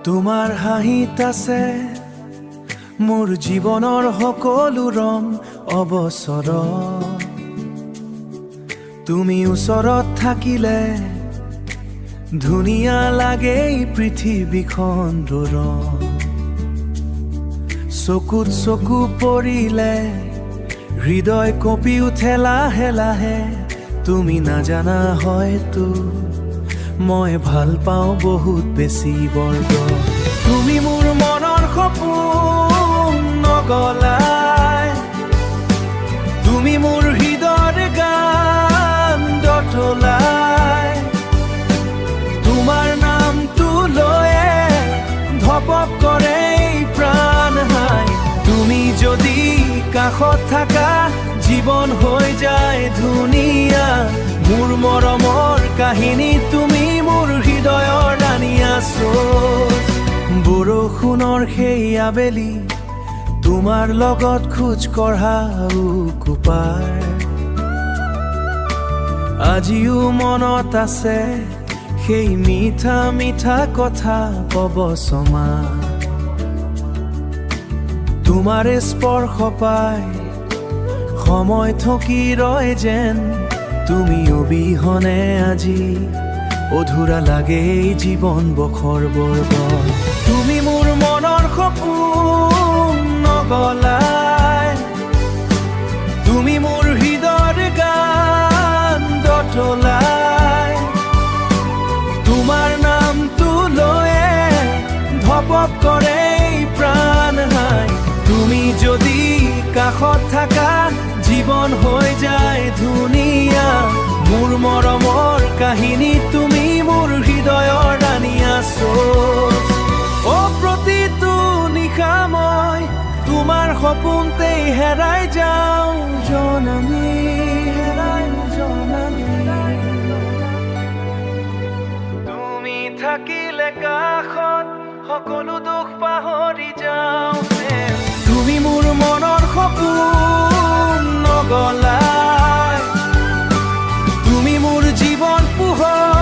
তোমাৰ হাঁহিত আছে মোৰ জীৱনৰ সকলো ৰং অৱসৰ। তুমি ওচৰত থাকিলে ধুনীয়া লাগে এই পৃথিৱীখন দূৰ। চকুত চকু পৰিলে হৃদয় কঁপি উঠে লাহে লাহে। তুমি নাজানা হয়তো মই ভাল পাওঁ বহুত বেছি বৰ্গ। তুমি মোৰ মনৰ সপোন নগলাই, তুমি মোৰ হৃদয়ৰ গান দতলাই। তোমাৰ নামটো লৈয়ে ধপক কৰে প্ৰাণ হাই। তুমি যদি কাষত থাকা জীৱন হৈ যায় ধুনীয়া। মোৰ মৰমৰ কাহিনী তুমি মোৰ হৃদয়ৰ ৰাণী আছো। বৰষুণৰ সেই আবেলি তোমাৰ লগত খোজ কঢ়া কোপাৰ আজিও মনত আছে সেই মিঠা মিঠা কথা কব ছমা। তোমাৰে স্পৰ্শ পাই সময় থকি ৰয় যেন। তুমি অবিহনে আজি অধুৰা লাগে এই জীৱন বখৰ বৰ্বৰ। তুমি মোৰ মনৰ সপোন নগলাই, তুমি মোৰ হৃদয়ৰ গান দতলাই। তোমাৰ নামটো লৈয়ে ধপক কৰে প্ৰাণ হাই। তুমি যদি কাষত থাকা জীৱন হৈ যায় ধুনীয়া। মোৰ মৰমৰ কাহিনী তুমি মোৰ হৃদয়ৰ ৰাণী আছো। প্ৰতিটো নিশা মই তোমাৰ সপোনতেই হেৰাই যাওঁ জননী, হেৰাই জননী। তুমি থাকিলে কাষত সকলো দুখ পাহৰি যাওঁ। তুমি মোৰ মনৰ সপোন নগলাই, তুমি মোৰ জীৱন পোহৰ